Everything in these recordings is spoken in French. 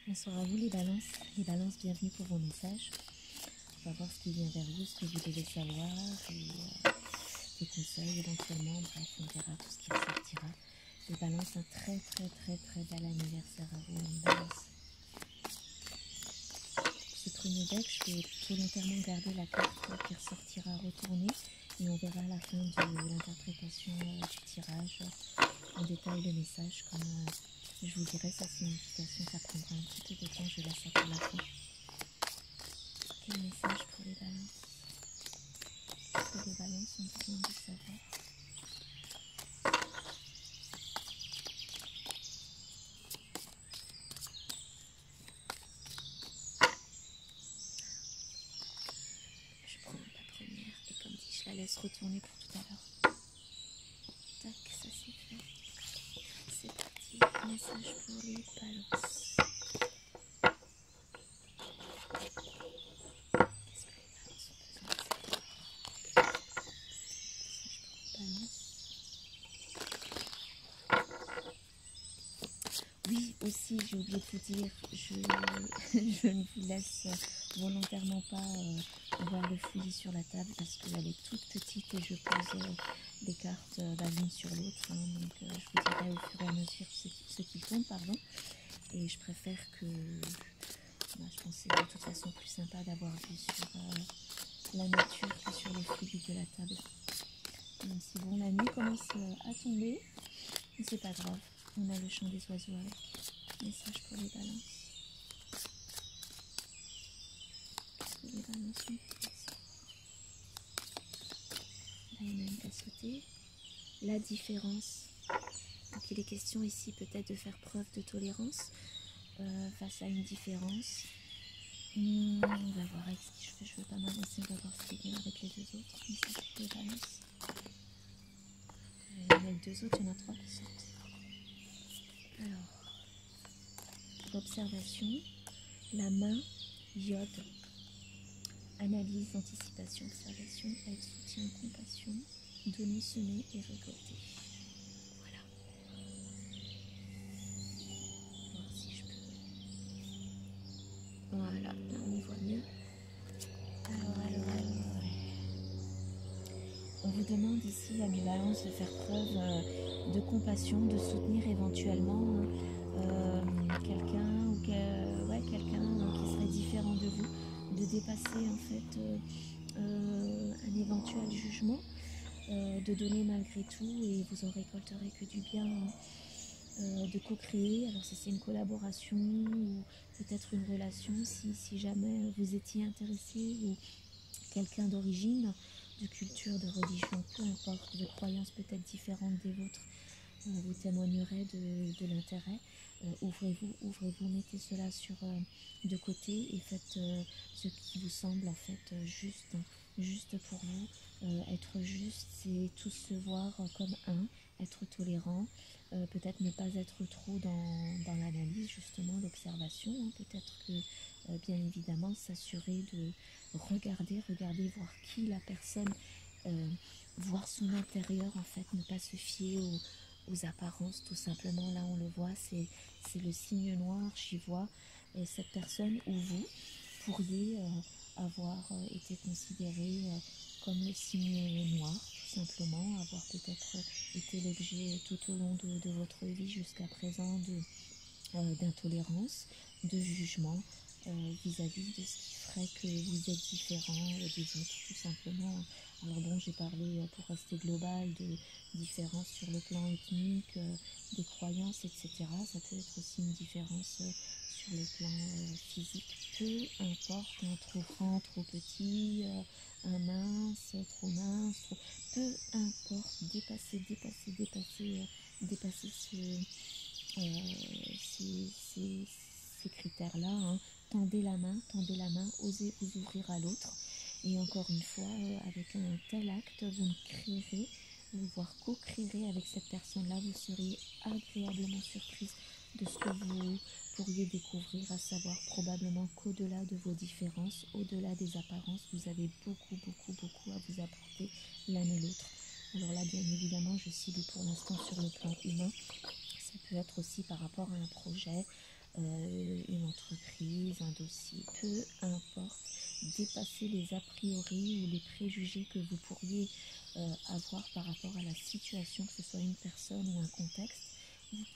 Bonsoir à vous les balances. Les balances, bienvenue pour vos messages. On va voir ce qui vient vers vous, ce que vous devez savoir, et des conseils éventuellement. Bref, on verra tout ce qui ressortira. Les balances, un très bel anniversaire à vous, les balances. Ce premier deck, je vais volontairement garder la carte qui ressortira retournée et on verra à la fin de l'interprétation du tirage en détail le message. Comme je vous dirai sa signification, ça prendra un petit peu de temps, je laisse ça pour la fin. Quel message pour les balances? Qu'est-ce que les balances ont besoin de savoir? Je prends la première et comme dit, je la laisse retourner pour tout à l'heure. Tac, ça c'est fait. C'est parti, message pour les balances. Qu'est-ce que les balances ont besoin de savoir? Message pour les balances. Oui, aussi, j'ai oublié de vous dire, je ne vous laisse volontairement pas voir le fouillis sur la table parce qu'elle est toute petite et je pose les cartes l'une sur l'autre. Donc je vous dirai au fur et à mesure ce qui compte, pardon. Et je préfère que... je pense que c'est de toute façon plus sympa d'avoir vu sur la nature que sur le fouillis de la table. Même si bon, la nuit commence à tomber, mais c'est pas grave. On a le chant des oiseaux avec. Message pour les balances. Qu'est-ce que les balances ont fait? Là, il y en a une qui a sauté. La différence. Donc, il est question ici peut-être de faire preuve de tolérance face à une différence. On va voir avec ce que je veux pas m'avancer. On va voir ce qui vient avec les deux autres. Message pour les balances. Il y en a deux autres, il y en a trois qui sautent. Alors, l'observation, la main, iode, analyse, anticipation, observation, aide, soutien, compassion, donner, semer et récolter. Voilà. Voir si je peux. Voilà, là on y voit mieux. Alors. On vous demande ici, amis balances, de faire preuve de compassion, de soutenir éventuellement quelqu'un quelqu'un qui serait différent de vous, de dépasser en fait un éventuel jugement, de donner malgré tout et vous en récolterez que du bien, de co-créer. Alors si c'est une collaboration ou peut-être une relation, si jamais vous étiez intéressé ou quelqu'un d'origine, de culture, de religion, peu importe, de croyances peut-être différentes des vôtres, vous témoignerez de l'intérêt. Ouvrez-vous, mettez cela de côté et faites ce qui vous semble en fait juste pour vous. Être juste, c'est tous se voir comme un, être tolérant, peut-être ne pas être trop dans l'analyse, justement, l'observation, peut-être que bien évidemment s'assurer de regarder, voir qui la personne, voir son intérieur en fait, ne pas se fier aux apparences tout simplement. Là on le voit, c'est le signe noir, j'y vois cette personne où vous pourriez avoir été considéré comme le signe noir, tout simplement, avoir peut-être été l'objet tout au long de votre vie jusqu'à présent d'intolérance, de jugement vis-à-vis de ce qui ferait que vous êtes différent des autres, tout simplement. Alors bon, j'ai parlé, pour rester global, de différences sur le plan ethnique, des croyances, etc. Ça peut être aussi une différence sur le plan physique. Peu importe, un trop grand, trop petit, un mince, trop mince, peu importe, dépasser ces critères-là, tendez la main, osez vous ouvrir à l'autre. Et encore une fois, avec un tel acte, vous créerez, voire co-créerez avec cette personne-là, vous seriez agréablement surprise de ce que vous pourriez découvrir, à savoir probablement qu'au-delà de vos différences, au-delà des apparences, vous avez beaucoup à vous apporter l'un et l'autre. Alors là, bien évidemment, je cible pour l'instant sur le plan humain. Ça peut être aussi par rapport à un projet, une entreprise, un dossier, peu importe, dépasser les a priori ou les préjugés que vous pourriez avoir par rapport à la situation, que ce soit une personne ou un contexte.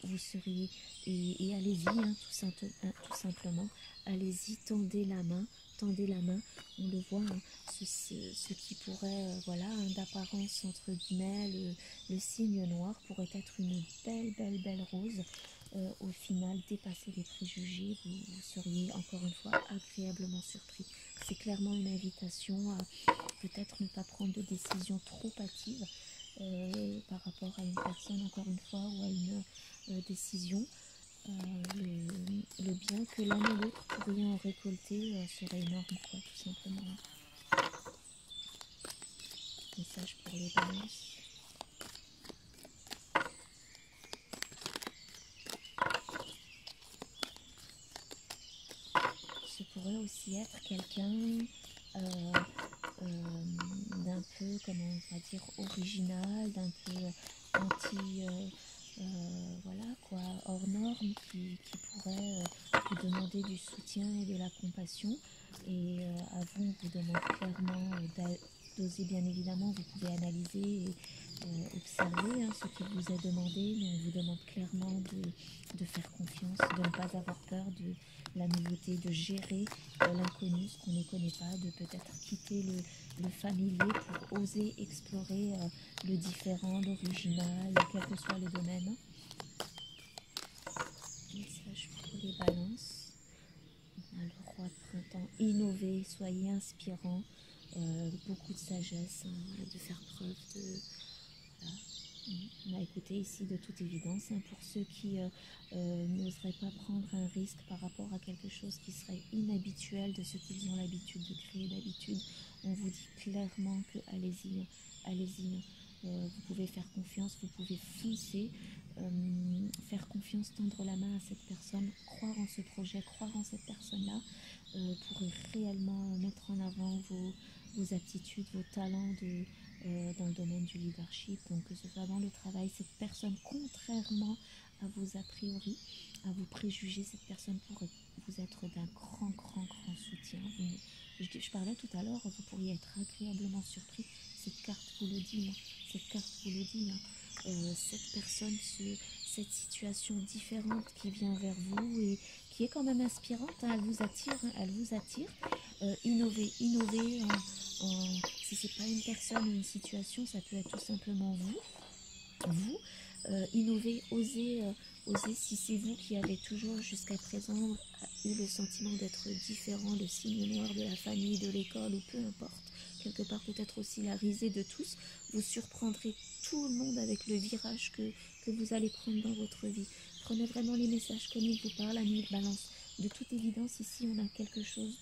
Vous seriez, et allez-y, hein, tout simplement, allez-y, tendez la main, on le voit, hein, ce qui pourrait, voilà, hein, d'apparence, entre guillemets, le signe noir pourrait être une belle rose. Au final, dépasser les préjugés, vous seriez encore une fois agréablement surpris. C'est clairement une invitation à peut-être ne pas prendre de décision trop hâtive par rapport à une personne, encore une fois, ou à une décision. Le bien que l'un et l'autre pourraient en récolter serait énorme, quoi, tout simplement. Message pour les balances. Ce pourrait aussi être quelqu'un d'un peu, comment on va dire, original, d'un peu anti, voilà quoi, hors norme, qui pourrait vous demander du soutien et de la compassion. Et à vous, on vous demande clairement d'oser, bien évidemment, vous pouvez analyser et observer ce qui vous est demandé, mais on vous demande clairement de faire confiance, de ne pas avoir peur de la nouveauté, de gérer l'inconnu, ce qu'on ne connaît pas, de peut-être quitter le familier pour oser explorer le différent, l'original, quel que soit le domaine. Message pour les balances. On a le roi de printemps. Innover, soyez inspirant, beaucoup de sagesse, hein, de faire preuve de... Voilà. On a écouté ici de toute évidence, hein, pour ceux qui n'oseraient pas prendre un risque par rapport à quelque chose qui serait inhabituel de ce qu'ils ont l'habitude de créer d'habitude, on vous dit clairement que allez-y, hein, allez-y, hein. Vous pouvez faire confiance, vous pouvez foncer, faire confiance, tendre la main à cette personne, croire en ce projet, croire en cette personne-là, pour réellement mettre en avant vos aptitudes, vos talents dans le domaine du leadership. Donc que ce soit dans le travail, cette personne, contrairement à vos a priori, à vos préjugés, cette personne pourrait vous être d'un grand soutien. Je parlais tout à l'heure, vous pourriez être agréablement surpris. Cette carte vous le dit, hein. Cette carte vous le dit, hein. Cette personne, cette situation différente qui vient vers vous et qui est quand même inspirante, hein. Elle vous attire, hein. Elle vous attire. Innover si c'est pas une personne ou une situation, ça peut être tout simplement vous, innover, oser, si c'est vous qui avez toujours jusqu'à présent eu le sentiment d'être différent, le signe noir de la famille, de l'école ou peu importe, quelque part peut-être aussi la risée de tous, vous surprendrez tout le monde avec le virage que vous allez prendre dans votre vie. Prenez vraiment les messages comme ils vous parlent, amis de balance. De toute évidence, ici, on a quelque chose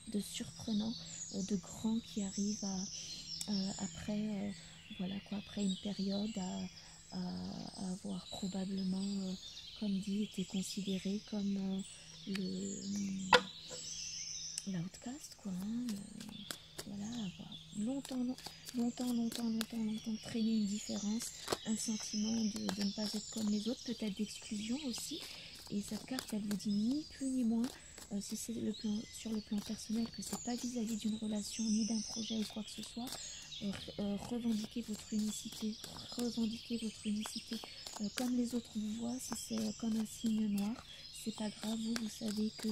de surprenant, de grand qui arrive après, voilà quoi, après une période à avoir probablement, comme dit, été considéré comme l'outcast, quoi, hein, voilà, avoir longtemps traîné une différence, un sentiment de ne pas être comme les autres, peut-être d'exclusion aussi. Et cette carte, elle vous dit ni plus ni moins, si c'est sur le plan personnel, que c'est pas vis-à-vis d'une relation ni d'un projet ou quoi que ce soit. Revendiquez votre unicité, comme les autres vous voient. Si c'est comme un signe noir, c'est pas grave, vous savez que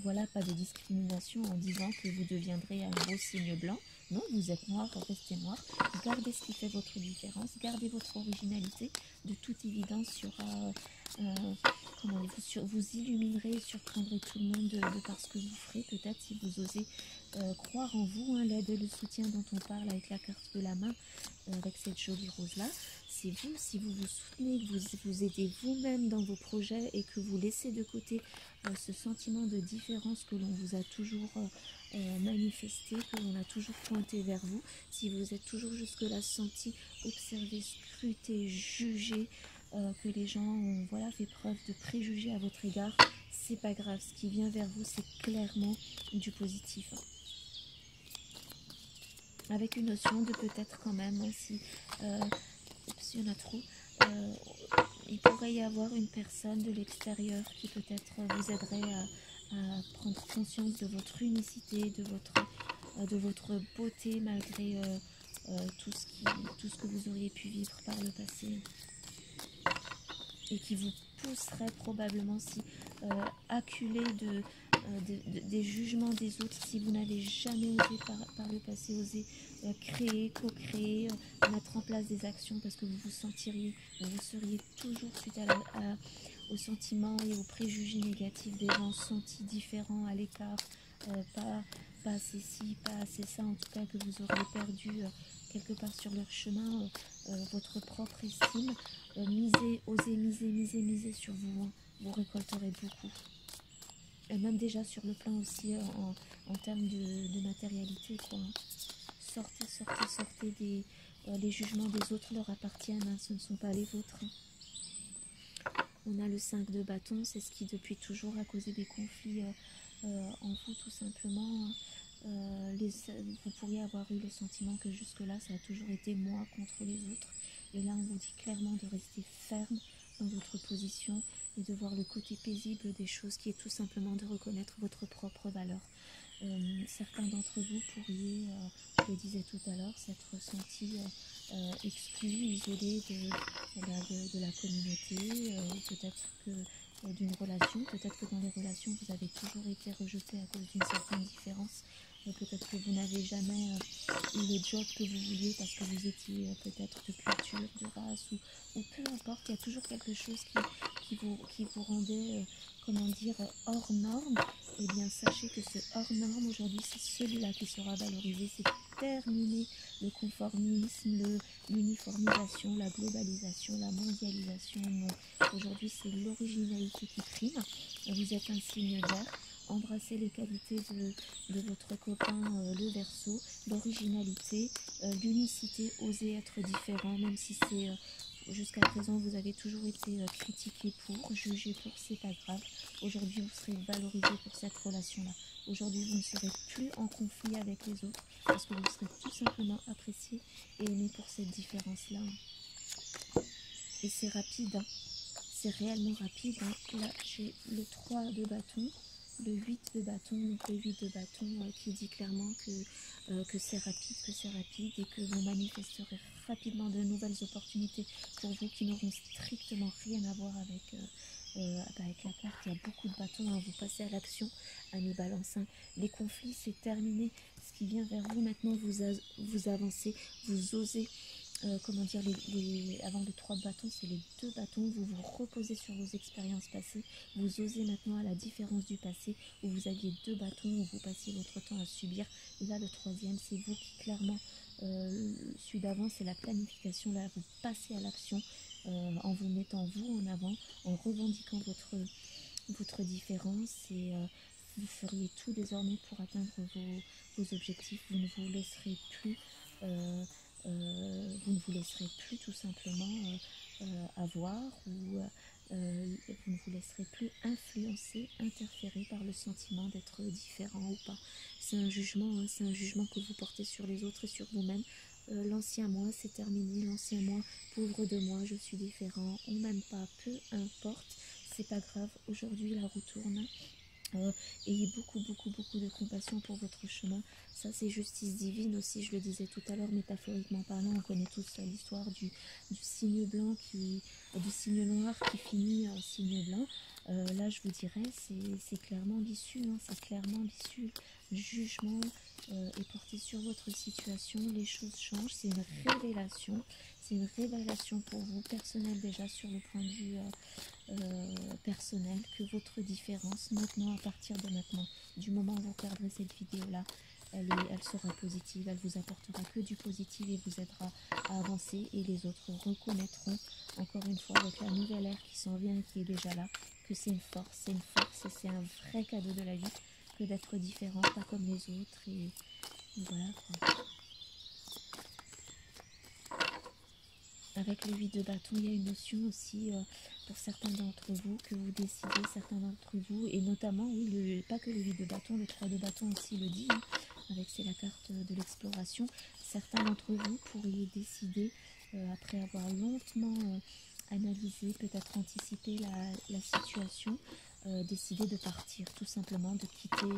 voilà, pas de discrimination en disant que vous deviendrez un gros signe blanc. Non, vous êtes noir, restez noir. Gardez ce qui fait votre différence, gardez votre originalité. De toute évidence, il y aura, vous illuminerez et surprendrez tout le monde de par ce que vous ferez. Peut-être si vous osez croire en vous, hein, l'aide et le soutien dont on parle avec la carte de la main, avec cette jolie rose-là. C'est vous, si vous vous soutenez, que vous aidez vous-même dans vos projets et que vous laissez de côté ce sentiment de différence que l'on vous a toujours manifesté, que l'on a toujours pointé vers vous, si vous êtes toujours jusque-là senti, observé, scruté, jugé, que les gens ont voilà, fait preuve de préjugés à votre égard, c'est pas grave. Ce qui vient vers vous, c'est clairement du positif. Avec une notion de peut-être quand même, hein, si il y en a trop, il pourrait y avoir une personne de l'extérieur qui peut-être vous aiderait à prendre conscience de votre unicité, de votre beauté malgré tout ce que vous auriez pu vivre par le passé, et qui vous pousserait probablement, si acculé des jugements des autres, si vous n'avez jamais osé par le passé, osé créer, co-créer, mettre en place des actions, parce que vous seriez toujours suite aux sentiments et aux préjugés négatifs des gens sentis différents, à l'écart, pas assez ci, pas assez ça, en tout cas que vous auriez perdu quelque part sur leur chemin votre propre estime. Osez miser sur vous, hein. Vous récolterez beaucoup. Et même déjà sur le plan aussi en termes de matérialité, quoi. Sortez les jugements des autres leur appartiennent, hein, ce ne sont pas les vôtres. On a le 5 de bâton, c'est ce qui depuis toujours a causé des conflits en vous, tout simplement. Vous pourriez avoir eu le sentiment que jusque-là, ça a toujours été moi contre les autres. Et là, on vous dit clairement de rester ferme dans votre position et de voir le côté paisible des choses, qui est tout simplement de reconnaître votre propre valeur. Certains d'entre vous pourriez, je le disais tout à l'heure, s'être sentis exclus, isolés de la communauté, peut-être que d'une relation, peut-être que dans les relations vous avez toujours été rejeté à cause d'une certaine différence, peut-être que vous n'avez jamais eu le job que vous vouliez parce que vous étiez peut-être de culture, de race, ou peu importe, il y a toujours quelque chose qui vous rendait, comment dire, hors norme. Et bien sachez que ce hors norme aujourd'hui, c'est celui-là qui sera valorisé. C'est terminé le conformisme, l'uniformisation, la globalisation, la mondialisation. Aujourd'hui, c'est l'originalité qui prime. Vous êtes un signe vert. Embrassez les qualités de votre copain, le Verseau, l'originalité, l'unicité, osez être différent, même si c'est jusqu'à présent vous avez toujours été critiqué pour, jugé pour, c'est pas grave. Aujourd'hui vous serez valorisé pour cette relation-là. Aujourd'hui vous ne serez plus en conflit avec les autres, parce que vous serez tout simplement apprécié et aimé pour cette différence-là. Et c'est rapide, hein. C'est réellement rapide, hein. Là j'ai le 3 de bâton, le 8 de bâton, donc le 8 de bâton qui dit clairement que c'est rapide et que vous manifesterez rapidement de nouvelles opportunités pour vous qui n'auront strictement rien à voir avec la carte. Il y a beaucoup de bâtons, hein. Vous passez à l'action, amis Balance, hein. Les conflits, c'est terminé. Ce qui vient vers vous maintenant, vous avancez, vous osez. Comment dire, avant le 3 de bâton, c'est les 2 bâtons, vous vous reposez sur vos expériences passées, vous osez maintenant, à la différence du passé, où vous aviez 2 bâtons, où vous passiez votre temps à subir, et là le 3e, c'est vous qui clairement, celui d'avant, c'est la planification, là vous passez à l'action, en vous mettant vous en avant, en revendiquant votre différence, et vous feriez tout désormais pour atteindre vos objectifs, vous ne vous laisserez plus... vous ne vous laisserez plus tout simplement avoir, ou vous ne vous laisserez plus influencer, interférer par le sentiment d'être différent ou pas. C'est un jugement, hein, c'est un jugement que vous portez sur les autres et sur vous-même. L'ancien moi, c'est terminé. L'ancien moi, pauvre de moi, je suis différent, on m'aime pas, peu importe, c'est pas grave. Aujourd'hui la roue tourne. Ayez beaucoup de compassion pour votre chemin. Ça, c'est justice divine aussi, je le disais tout à l'heure, métaphoriquement parlant. On connaît tous l'histoire du signe blanc, du signe noir qui finit en signe blanc. Là, je vous dirais, c'est clairement l'issue, hein, c'est clairement l'issue. Le jugement est porté sur votre situation, les choses changent, c'est une révélation. C'est une révélation pour vous, personnelle déjà, sur le point de vue personnel, que votre différence, maintenant, à partir de maintenant, du moment où vous regarderez cette vidéo-là, elle sera positive, elle vous apportera que du positif et vous aidera à avancer, et les autres reconnaîtront, encore une fois, avec la nouvelle ère qui s'en vient et qui est déjà là, que c'est une force et c'est un vrai cadeau de la vie, que d'être différent, pas comme les autres, et voilà, quoi. Avec le 8 de bâton, il y a une notion aussi pour certains d'entre vous, que vous décidez, certains d'entre vous, et notamment, oui, pas que le 8 de bâton, le 3 de bâton aussi le dit, hein, avec c'est la carte de l'exploration. Certains d'entre vous pourriez décider, après avoir longuement analyser, peut-être anticiper la situation, décider de partir, tout simplement, de quitter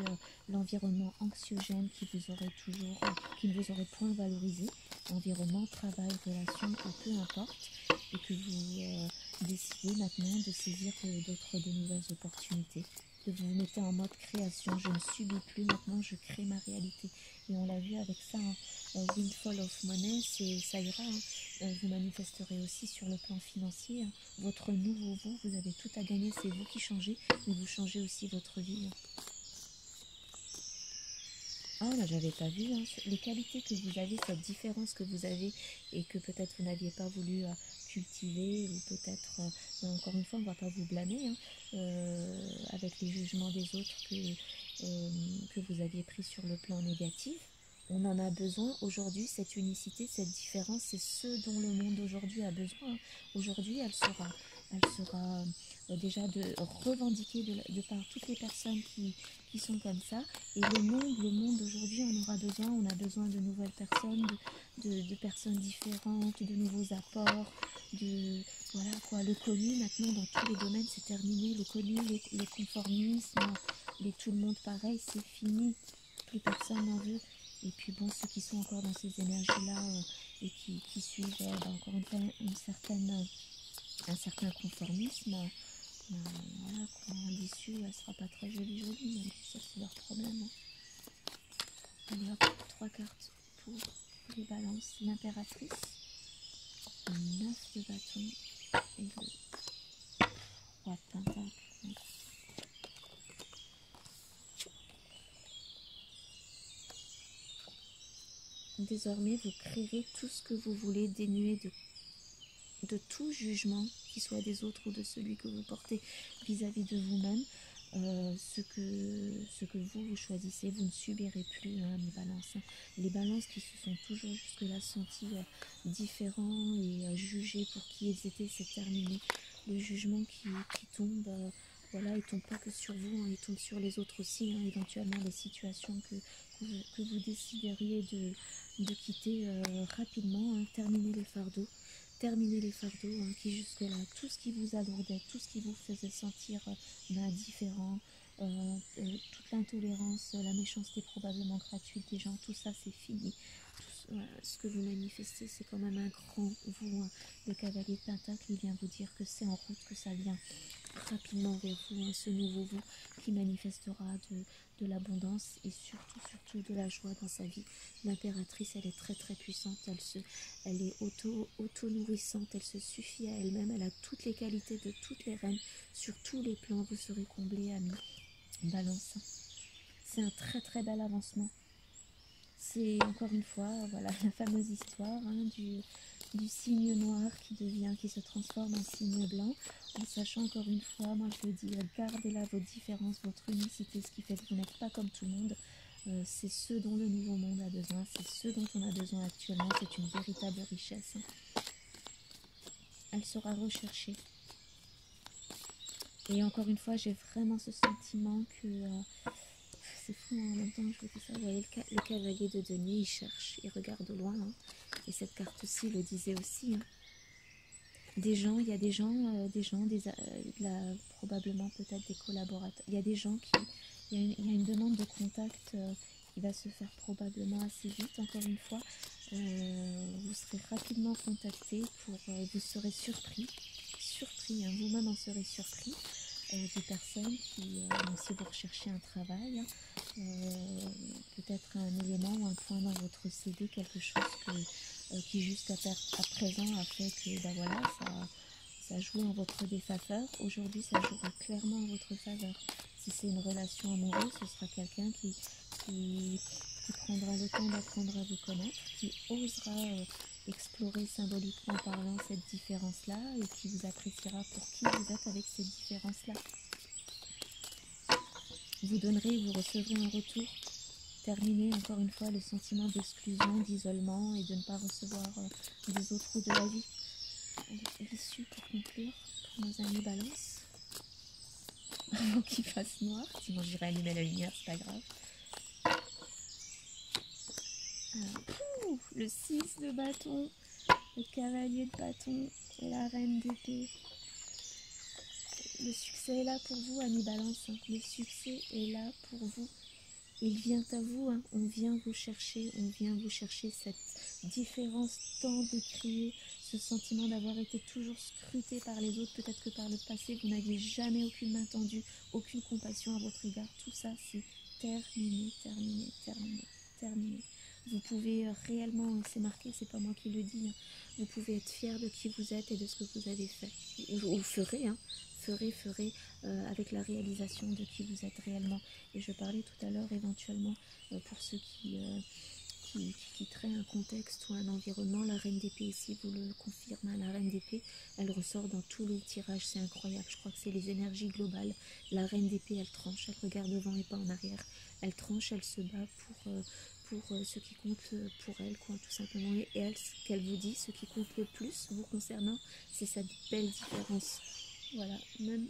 l'environnement anxiogène qui vous aurait toujours, qui ne vous aurait point valorisé, environnement, travail, relation, ou peu importe, et que vous décidez maintenant de saisir de nouvelles opportunités, de vous mettre en mode création. Je ne subis plus, maintenant je crée ma réalité. Et on l'a vu avec ça, hein. Windfall of money, ça ira, hein. Vous manifesterez aussi sur le plan financier, hein. Votre nouveau vous, vous avez tout à gagner, c'est vous qui changez, mais vous changez aussi votre vie, hein. Ah là, j'avais pas vu, hein, les qualités que vous avez, cette différence que vous avez et que peut-être vous n'aviez pas voulu cultiver, ou peut-être, encore une fois, on ne va pas vous blâmer, hein, avec les jugements des autres que vous aviez pris sur le plan négatif. On en a besoin aujourd'hui, cette unicité, cette différence, c'est ce dont le monde aujourd'hui a besoin. Aujourd'hui, elle sera déjà revendiquée de par toutes les personnes qui sont comme ça. Et le monde aujourd'hui en aura besoin. On a besoin de nouvelles personnes, de personnes différentes, de nouveaux apports, voilà quoi. Le connu maintenant dans tous les domaines c'est terminé. Le connu, les conformismes, tout le monde pareil, c'est fini. Plus personne n'en veut. Et puis bon, ceux qui sont encore dans ces énergies-là et qui suivent encore une fois un certain conformisme, voilà quoi, l'issue elle sera pas très jolie, mais ça c'est leur problème, hein. Allez hop, 3 cartes pour les balances. L'impératrice, le 9 de bâton et le 3 de pentacle. Désormais, vous créerez tout ce que vous voulez, dénué de tout jugement, qui soit des autres ou de celui que vous portez vis-à-vis de vous-même. Ce que vous choisissez, vous ne subirez plus, hein, les balances. Hein. Les balances qui se sont toujours jusque-là sentis différents et jugés pour qui ils étaient, c'est terminé. Le jugement qui tombe, voilà, il ne tombe pas que sur vous, hein, il tombe sur les autres aussi, hein, éventuellement les situations que vous décideriez de quitter rapidement, hein, terminer les fardeaux. Terminer les fardeaux, hein, qui jusque-là, tout ce qui vous alourdait, tout ce qui vous faisait sentir différent, toute l'intolérance, la méchanceté probablement gratuite des gens, tout ça c'est fini. Voilà, ce que vous manifestez, c'est quand même un grand vous, hein. Le cavalier de Pentacle, il vient vous dire que c'est en route, que ça vient rapidement vers vous, hein, ce nouveau vous qui manifestera de l'abondance et surtout de la joie dans sa vie. L'impératrice, elle est très très puissante, elle est auto-nourrissante, elle se suffit à elle-même, elle a toutes les qualités de toutes les reines, sur tous les plans vous serez comblés, amis. Balance, c'est un très très bel avancement. C'est encore une fois, voilà, la fameuse histoire, hein, du signe noir qui se transforme en signe blanc, en sachant encore une fois, moi je le dis, gardez là vos différences, votre unicité, ce qui fait que vous n'êtes pas comme tout le monde. C'est ce dont le nouveau monde a besoin, c'est ce dont on a besoin actuellement, c'est une véritable richesse. Elle sera recherchée. Et encore une fois, j'ai vraiment ce sentiment que... c'est fou, hein, en même temps je vous dis ça, vous voyez le cavalier de denier, il cherche, il regarde au loin, hein, et cette carte-ci le disait aussi, hein. Des gens, il y a des gens, probablement peut-être des collaborateurs, il y a des gens il y a une demande de contact qui va se faire probablement assez vite, encore une fois, vous serez rapidement contacté vous serez surpris, hein, vous-même en serez surpris, des personnes qui, si vous recherchez un travail, peut-être un élément ou un point dans votre CV, quelque chose qui jusqu'à présent a fait que voilà, ça joue en votre défaveur. Aujourd'hui, ça jouera clairement en votre faveur. Si c'est une relation amoureuse, ce sera quelqu'un qui prendra le temps d'apprendre à vous connaître, qui osera explorer symboliquement parlant cette différence-là et qui vous appréciera pour qui vous êtes avec cette différence-là. Vous donnerez, vous recevrez un retour. Terminer encore une fois le sentiment d'exclusion, d'isolement et de ne pas recevoir des autres ou de la vie. L'issue pour conclure, pour nos amis Balance. Avant qu'il fasse noir, sinon j'irai allumer la lumière, c'est pas grave. Alors, le 6 de bâton. le cavalier de bâton et la reine d'épée. Le succès est là pour vous, ami Balance. Le succès est là pour vous. Il vient à vous, on vient vous chercher cette différence tant décriée, ce sentiment d'avoir été toujours scruté par les autres, peut-être que par le passé, vous n'aviez jamais aucune main tendue, aucune compassion à votre égard. Tout ça, c'est terminé, terminé, terminé, terminé. Vous pouvez réellement, c'est marqué, c'est pas moi qui le dis, vous pouvez être fier de qui vous êtes et de ce que vous avez fait, ou ferez, avec la réalisation de qui vous êtes réellement. Et je parlais tout à l'heure éventuellement pour ceux qui quitteraient un contexte ou un environnement, la reine d'épée ici vous le confirme, la reine d'épée elle ressort dans tous les tirages, c'est incroyable, je crois que c'est les énergies globales. La reine d'épée elle tranche, elle regarde devant et pas en arrière, elle tranche, elle se bat pour ce qui compte pour elle, quoi, tout simplement. Et elle, ce qu'elle vous dit, ce qui compte le plus vous concernant, c'est cette belle différence. Voilà, même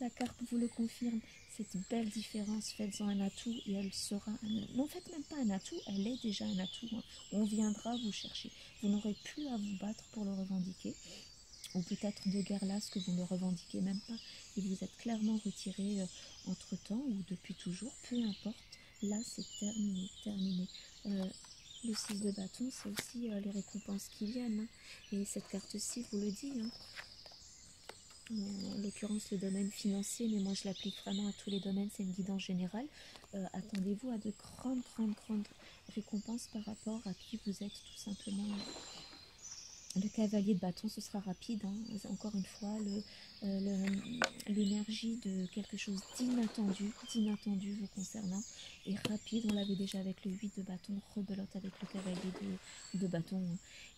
la carte vous le confirme, cette belle différence, faites-en un atout et elle sera non, faites même pas un atout, elle est déjà un atout. On viendra vous chercher. Vous n'aurez plus à vous battre pour le revendiquer, ou peut-être de guerre là, ce que vous ne revendiquez même pas, et vous êtes clairement retiré entre-temps ou depuis toujours, peu importe. Là, c'est terminé, terminé. Le 6 de bâton, c'est aussi les récompenses qui viennent. Et cette carte-ci vous le dit, en l'occurrence le domaine financier, mais moi je l'applique vraiment à tous les domaines, c'est une guidance générale. Attendez-vous à de grandes récompenses par rapport à qui vous êtes, tout simplement. Le cavalier de bâton, ce sera rapide, encore une fois, l'énergie de quelque chose d'inattendu vous concernant, est rapide. On l'avait déjà avec le 8 de bâton, rebelote avec le cavalier de bâton.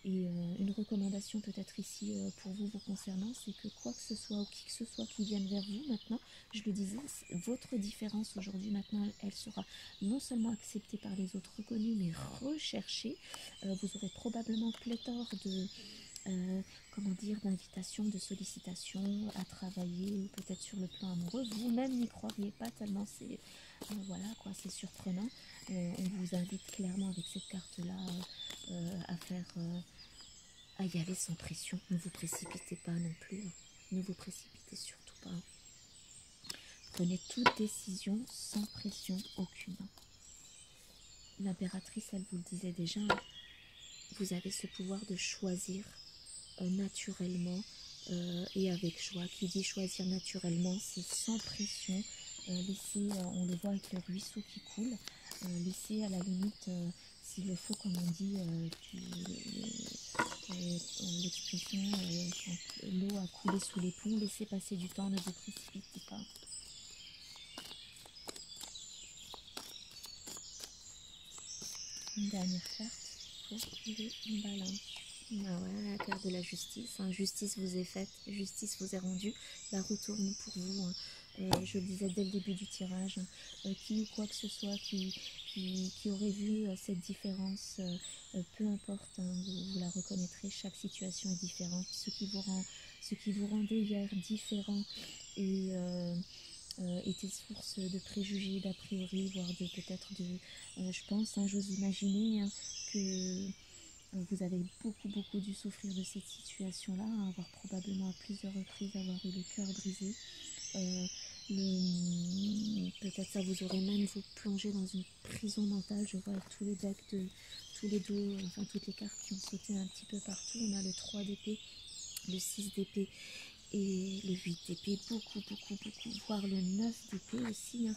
Et une recommandation peut-être ici pour vous concernant, c'est que quoi que ce soit ou qui que ce soit qui vienne vers vous maintenant, je le disais, votre différence aujourd'hui maintenant, elle sera non seulement acceptée par les autres, reconnue, mais recherchée. Vous aurez probablement pléthore de d'invitations, de sollicitations à travailler, peut-être sur le plan amoureux. Vous-même n'y croiriez pas tellement c'est voilà quoi, c'est surprenant. On vous invite clairement avec cette carte-là à faire à y aller sans pression. Ne vous précipitez pas non plus. Ne vous précipitez surtout pas. Prenez toute décision sans pression aucune. L'impératrice, elle vous le disait déjà, vous avez ce pouvoir de choisir naturellement et avec joie. Qui dit choisir naturellement, c'est sans pression. Laissez, on le voit avec le ruisseau qui coule, laissez à la limite, s'il le faut, comme on dit, l'expression, quand l'eau a coulé sous les ponts, laissez passer du temps, ne vous précipitez pas. Une dernière carte pour trouver une balance. Ah ouais, la carte de la justice. Justice vous est faite, justice vous est rendue. La roue tourne pour vous. Je le disais dès le début du tirage. Qui ou quoi que ce soit qui aurait vu cette différence, peu importe, vous la reconnaîtrez. Chaque situation est différente. Ce qui vous rendait hier différent et était source de préjugés, d'a priori, voire de peut-être de, je pense, j'ose imaginer que vous avez beaucoup dû souffrir de cette situation-là, avoir probablement à plusieurs reprises avoir eu le cœur brisé. Peut-être ça vous aurait même vous plongé dans une prison mentale. Je vois avec tous les decks tous les dos, enfin toutes les cartes qui ont sauté un petit peu partout. On a le 3 d'épée, le 6 d'épée et le 8 d'épée, beaucoup, voire le 9 d'épée aussi.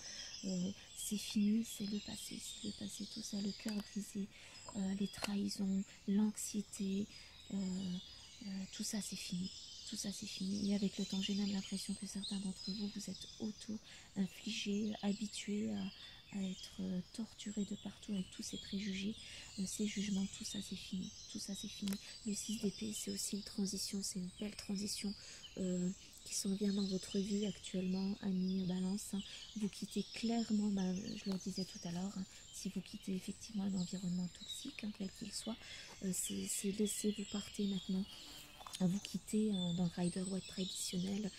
C'est fini, c'est le passé, tout ça, le cœur brisé, les trahisons, l'anxiété, tout ça c'est fini. Tout ça c'est fini. Et avec le temps, j'ai même l'impression que certains d'entre vous, vous êtes auto-infligés, habitués à être torturés de partout avec tous ces préjugés, ces jugements, tout ça c'est fini. Tout ça c'est fini. Le 6 d'épée, c'est aussi une transition, c'est une belle transition qui s'en vient dans votre vie actuellement, amis Balance. Vous quittez clairement, je le disais tout à l'heure, si vous quittez effectivement un environnement toxique, quel qu'il soit, c'est laisser, vous partez maintenant. Vous quittez dans le Rider Waite traditionnel,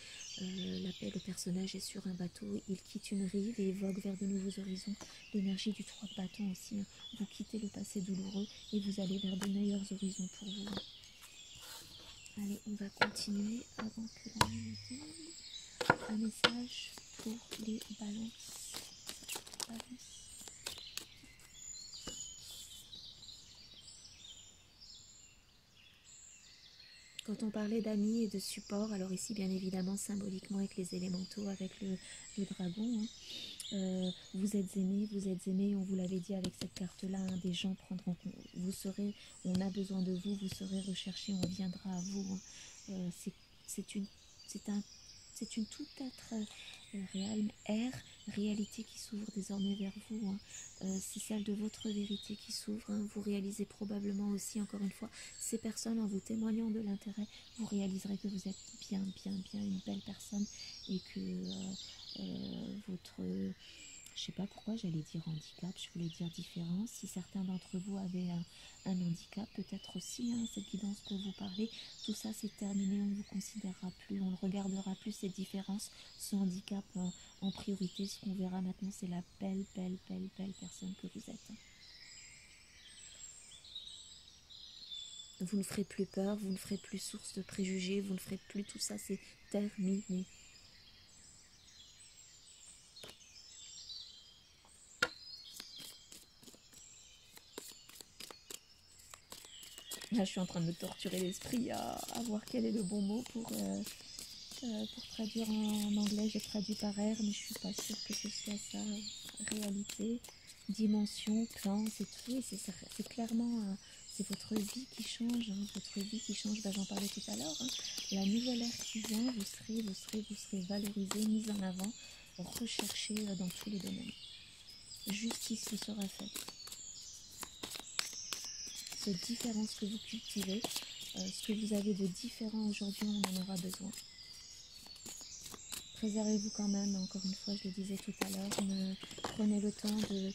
le personnage est sur un bateau, il quitte une rive et évoque vers de nouveaux horizons. L'énergie du 3 de bâton aussi, hein. Vous quittez le passé douloureux et vous allez vers de meilleurs horizons pour vous. Allez, on va continuer avant que la nuit ne tombe. Un message pour les balances. Quand on parlait d'amis et de support, alors ici bien évidemment symboliquement avec les élémentaux, avec le dragon, hein, vous êtes aimés, on vous l'avait dit avec cette carte-là, hein, des gens prendront compte, vous serez, on a besoin de vous, vous serez recherchés, on viendra à vous, hein. C'est une tout autre réalité qui s'ouvre désormais vers vous, hein. C'est celle de votre vérité qui s'ouvre, hein. Vous réalisez probablement aussi, encore une fois, ces personnes en vous témoignant de l'intérêt, vous réaliserez que vous êtes bien une belle personne et que votre... Je sais pas pourquoi j'allais dire handicap, je voulais dire différence. Si certains d'entre vous avaient un handicap, peut-être aussi, hein, cette guidance peut vous parler. Tout ça c'est terminé, on ne vous considérera plus, on ne regardera plus cette différence, ce handicap en priorité. Ce qu'on verra maintenant, c'est la belle personne que vous êtes. Vous ne ferez plus peur, vous ne ferez plus source de préjugés, vous ne ferez plus tout ça, c'est terminé. Là, je suis en train de me torturer l'esprit à voir quel est le bon mot pour traduire en anglais. J'ai traduit par R, mais je suis pas sûre que ce soit ça. Réalité, dimension, plan, c'est tout. C'est clairement, c'est votre vie qui change. Hein, votre vie qui change, j'en parlais tout à l'heure. Hein. La nouvelle ère qui vient, vous serez valorisé, mis en avant, recherché dans tous les domaines. Justice vous sera faite. Cette différence que vous cultivez, ce que vous avez de différent aujourd'hui, on en aura besoin. Préservez-vous quand même, encore une fois, je le disais tout à l'heure, prenez le temps de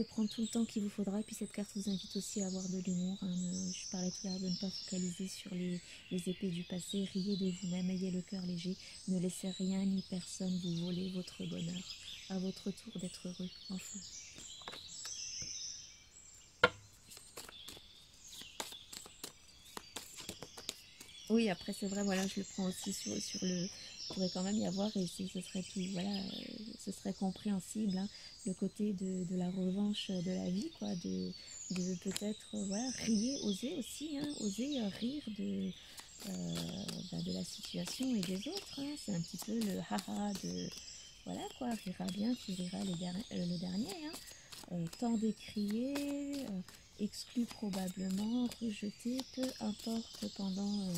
prendre tout le temps qu'il vous faudra. Et puis cette carte vous invite aussi à avoir de l'humour, hein. Je parlais tout à l'heure de ne pas focaliser sur les épées du passé. Riez de vous-même, ayez le cœur léger, ne laissez rien ni personne vous voler votre bonheur. À votre tour d'être heureux, enfin. Oui, après c'est vrai, voilà, je le prends aussi sur le... Il pourrait quand même y avoir, et ce serait tout, voilà, ce serait compréhensible, hein, le côté de la revanche de la vie, quoi, de peut-être, voilà, rier, oser aussi, hein, oser rire de la situation et des autres, hein. C'est un petit peu le haha de, voilà, quoi, rira bien qui rira le dernier, hein. Tant décrié, exclu probablement, rejeté, peu importe pendant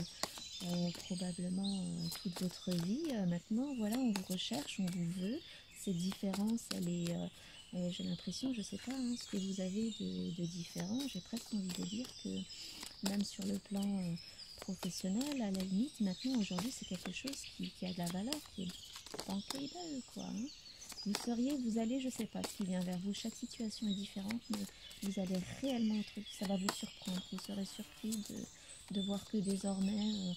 probablement toute votre vie. Maintenant, voilà, on vous recherche, on vous veut. Cette différence, elle est, j'ai l'impression, je sais pas, hein, ce que vous avez de différent. J'ai presque envie de dire que même sur le plan professionnel, à la limite, maintenant, aujourd'hui, c'est quelque chose qui a de la valeur, qui est bankable, quoi, hein. Vous allez, je sais pas ce qui vient vers vous, chaque situation est différente, mais vous allez réellement être, ça va vous surprendre, vous serez surpris de voir que désormais,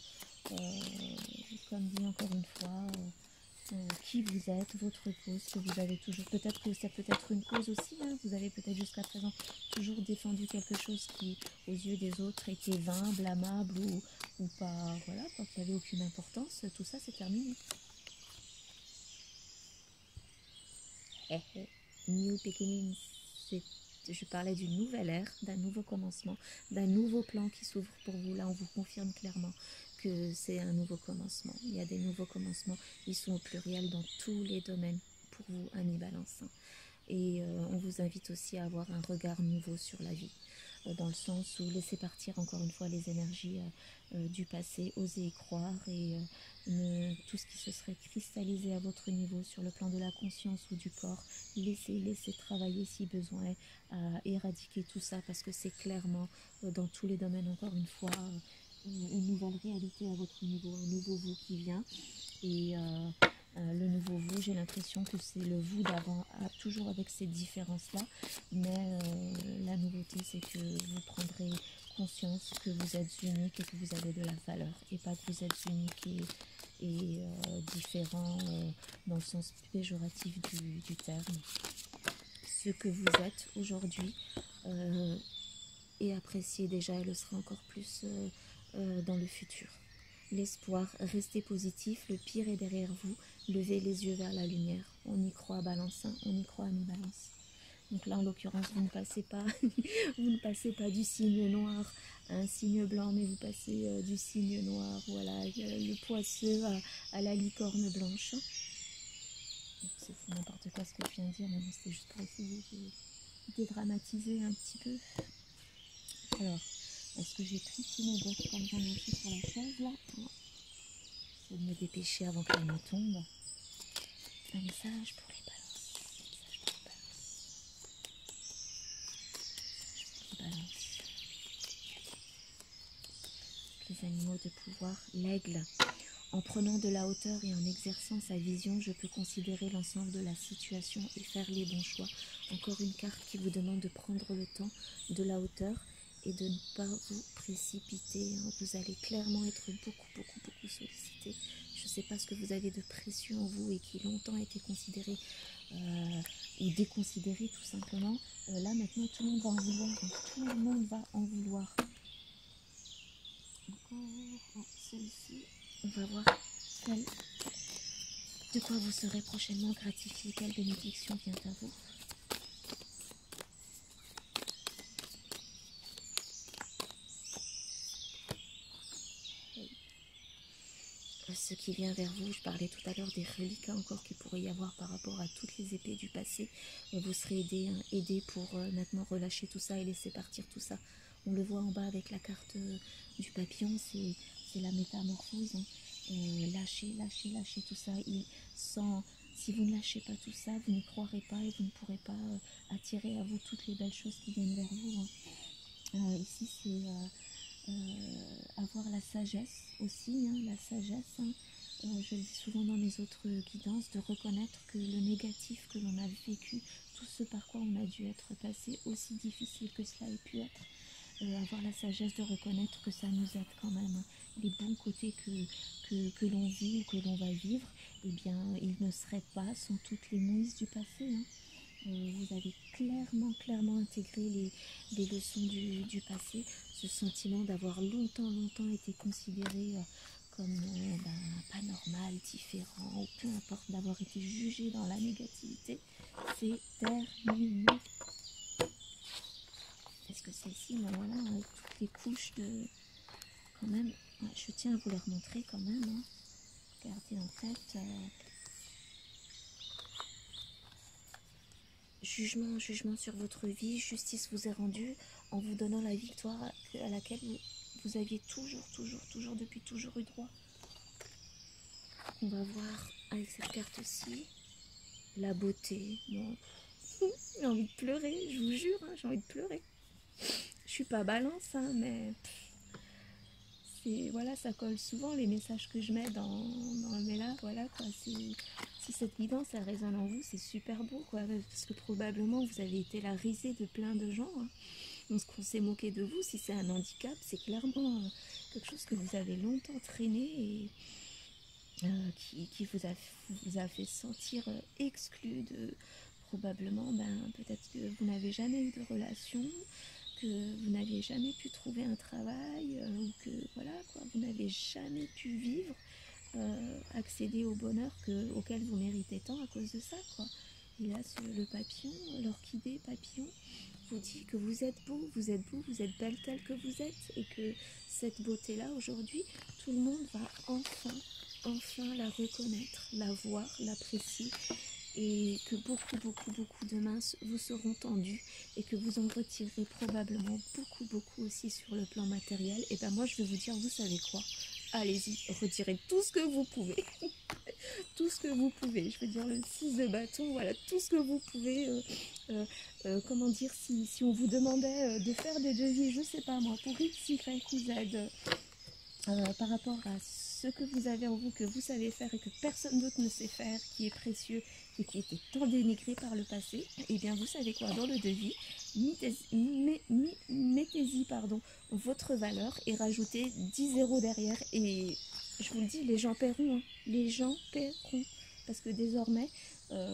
comme dit encore une fois, qui vous êtes, votre cause, que vous avez toujours, peut-être que ça peut être une cause aussi, hein, vous avez peut-être jusqu'à présent toujours défendu quelque chose qui, aux yeux des autres, était vain, blâmable ou pas, voilà, quoi, qui n'avait aucune importance, tout ça c'est terminé. New beginnings, je parlais d'une nouvelle ère, d'un nouveau commencement, d'un nouveau plan qui s'ouvre pour vous. Là, on vous confirme clairement que c'est un nouveau commencement. Il y a des nouveaux commencements, ils sont au pluriel dans tous les domaines pour vous, amis Balance. Et on vous invite aussi à avoir un regard nouveau sur la vie, dans le sens où laissez partir encore une fois les énergies du passé, osez y croire et tout ce qui se serait cristallisé à votre niveau sur le plan de la conscience ou du corps, laissez travailler si besoin est à éradiquer tout ça, parce que c'est clairement dans tous les domaines, encore une fois, une nouvelle réalité à votre niveau, un nouveau vous qui vient. Et le nouveau vous, j'ai l'impression que c'est le vous d'avant, toujours avec ces différences-là, mais la nouveauté, c'est que vous prendrez conscience que vous êtes unique et que vous avez de la valeur, et pas que vous êtes unique et différent dans le sens péjoratif du terme. Ce que vous êtes aujourd'hui est apprécié déjà et le sera encore plus dans le futur. L'espoir, restez positif, le pire est derrière vous, levez les yeux vers la lumière. On y croit à Balance, hein, on y croit à mes balances. Donc là, en l'occurrence, vous ne passez pas, vous ne passez pas du signe noir à un signe blanc, mais vous passez du signe noir, voilà, le poisseux à la licorne blanche. C'est n'importe quoi ce que je viens de dire, mais c'était juste pour essayer de dédramatiser un petit peu. Alors, est-ce que j'ai pris tous mes bottes comme j'en ai fait sur la chaise là? J'essaie de me dépêcher avant que la nuit tombe. Un message pour les balances. Les animaux de pouvoir, l'aigle. En prenant de la hauteur et en exerçant sa vision, je peux considérer l'ensemble de la situation et faire les bons choix. Encore une carte qui vous demande de prendre le temps, de la hauteur et de ne pas vous précipiter. Vous allez clairement être beaucoup sollicité. Je ne sais pas ce que vous avez de précieux en vous et qui longtemps a été considéré ou déconsidéré tout simplement. Là maintenant tout le monde va en vouloir. Donc, tout le monde va en vouloir. Encore celui-ci. On va voir celle de quoi vous serez prochainement gratifié. Quelle bénédiction vient à vous. Ce qui vient vers vous, je parlais tout à l'heure des reliquats encore qu'il pourrait y avoir par rapport à toutes les épées du passé. Vous serez aidé pour maintenant relâcher tout ça et laisser partir tout ça. On le voit en bas avec la carte du papillon, c'est la métamorphose. Hein. Lâchez tout ça. Si vous ne lâchez pas tout ça, vous n'y croirez pas et vous ne pourrez pas attirer à vous toutes les belles choses qui viennent vers vous. Hein. Ici, c'est... avoir la sagesse aussi, hein, la sagesse, hein. Je le dis souvent dans mes autres guidances, de reconnaître que le négatif que l'on a vécu, tout ce par quoi on a dû être passé, aussi difficile que cela ait pu être, avoir la sagesse de reconnaître que ça nous aide quand même, hein. Les bons côtés que l'on vit ou que l'on va vivre, eh bien, ils ne seraient pas sans toutes les mouises du passé, hein. Vous avez clairement intégré les leçons du passé, ce sentiment d'avoir longtemps été considéré comme pas normal, différent, ou peu importe, d'avoir été jugé dans la négativité, c'est terminé. Est-ce que celle-ci, ben voilà, avec toutes les couches de... Quand même, je tiens à vous les remontrer quand même, hein. Gardez en tête... Jugement sur votre vie, justice vous est rendue en vous donnant la victoire à laquelle vous aviez toujours, depuis toujours eu droit. On va voir avec cette carte-ci la beauté. Bon, j'ai envie de pleurer, je vous jure, hein, j'ai envie de pleurer. Je suis pas Balance, hein, mais voilà, ça colle souvent les messages que je mets dans mais là, voilà quoi, si cette guidance elle résonne en vous, c'est super beau quoi, parce que probablement vous avez été la risée de plein de gens, hein. Donc qu'on s'est moqué de vous, si c'est un handicap, c'est clairement quelque chose que vous avez longtemps traîné et qui vous a fait sentir exclu de probablement, peut-être que vous n'avez jamais eu de relation, que vous n'aviez jamais pu trouver un travail, ou que voilà quoi, vous n'avez jamais pu vivre, accéder au bonheur auquel vous méritez tant à cause de ça quoi. Et là le papillon, l'orchidée papillon vous dit que vous êtes beau, vous êtes belle telle que vous êtes, et que cette beauté là aujourd'hui, tout le monde va enfin la reconnaître, la voir, l'apprécier, et que beaucoup de mains vous seront tendues et que vous en retirerez probablement beaucoup aussi sur le plan matériel. Et ben moi je vais vous dire, vous savez quoi, allez-y, retirez tout ce que vous pouvez. Tout ce que vous pouvez, je veux dire le 6 de bâton, voilà, tout ce que vous pouvez, comment dire, si on vous demandait de faire des devis, je sais pas moi, pour X, Y ou Z, par rapport à ce que vous avez en vous, que vous savez faire et que personne d'autre ne sait faire, qui est précieux et qui était tant dénigré par le passé, et bien vous savez quoi, dans le devis, mettez-y votre valeur et rajoutez 10 zéros derrière, et je vous le dis, les gens paieront, hein. Les gens paieront, parce que désormais,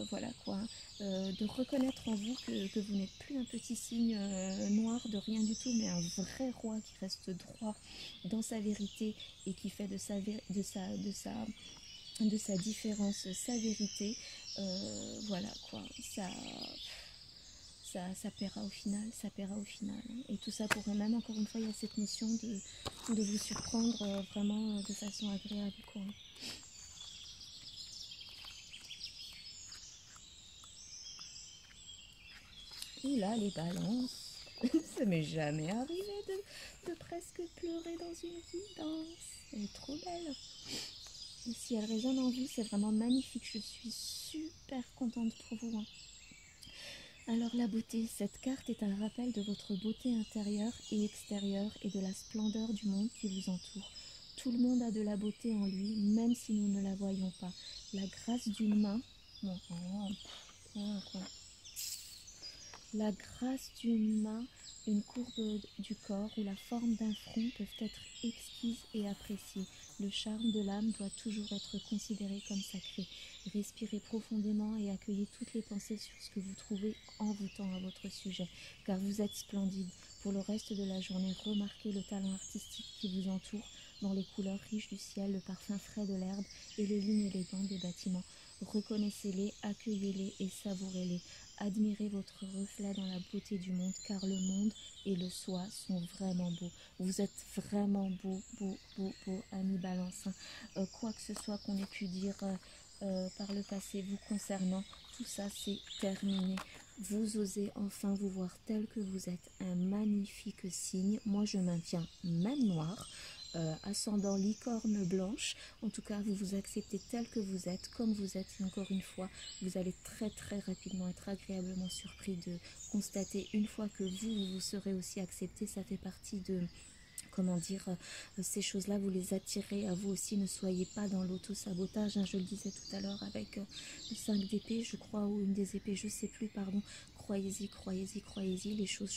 voilà quoi, de reconnaître en vous que vous n'êtes plus un petit signe noir de rien du tout, mais un vrai roi qui reste droit dans sa vérité et qui fait de sa différence sa vérité, voilà quoi, ça paiera au final, ça paiera au final. Et tout ça pourrait même, encore une fois, il y a cette notion de vous surprendre vraiment de façon agréable, quoi. Et là, les balances, ça m'est jamais arrivé de presque pleurer dans une guidance. Elle est trop belle. Et si elle résonne en vous, c'est vraiment magnifique. Je suis super contente pour vous, hein. Alors la beauté, cette carte est un rappel de votre beauté intérieure et extérieure et de la splendeur du monde qui vous entoure. Tout le monde a de la beauté en lui, même si nous ne la voyons pas. La grâce d'une main, la grâce d'une main, une courbe du corps ou la forme d'un front peuvent être exquises et appréciées. Le charme de l'âme doit toujours être considéré comme sacré. Respirez profondément et accueillez toutes les pensées sur ce que vous trouvez envoûtant à votre sujet, car vous êtes splendide. Pour le reste de la journée, remarquez le talent artistique qui vous entoure, dans les couleurs riches du ciel, le parfum frais de l'herbe et les lignes élégantes des bâtiments. Reconnaissez-les, accueillez-les et savourez-les. Admirez votre reflet dans la beauté du monde, car le monde et le soi sont vraiment beaux. Vous êtes vraiment beau, ami Balance. Quoi que ce soit qu'on ait pu dire par le passé vous concernant, tout ça c'est terminé. Vous osez enfin vous voir tel que vous êtes, un magnifique signe. Moi je maintiens même noir. Ascendant licorne blanche, en tout cas vous vous acceptez tel que vous êtes, comme vous êtes, et encore une fois vous allez très rapidement être agréablement surpris de constater, une fois que vous serez aussi accepté. Ça fait partie de, comment dire, ces choses-là, vous les attirez à vous aussi. Ne soyez pas dans l'auto-sabotage, hein, je le disais tout à l'heure avec le 5 d'épée, je crois, ou une des épées, je sais plus, pardon. Croyez-y, les choses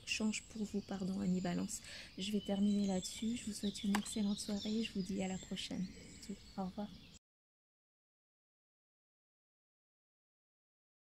changent pour vous, pardon, Annie Balance. Je vais terminer là-dessus, je vous souhaite une excellente soirée, je vous dis à la prochaine. Au revoir.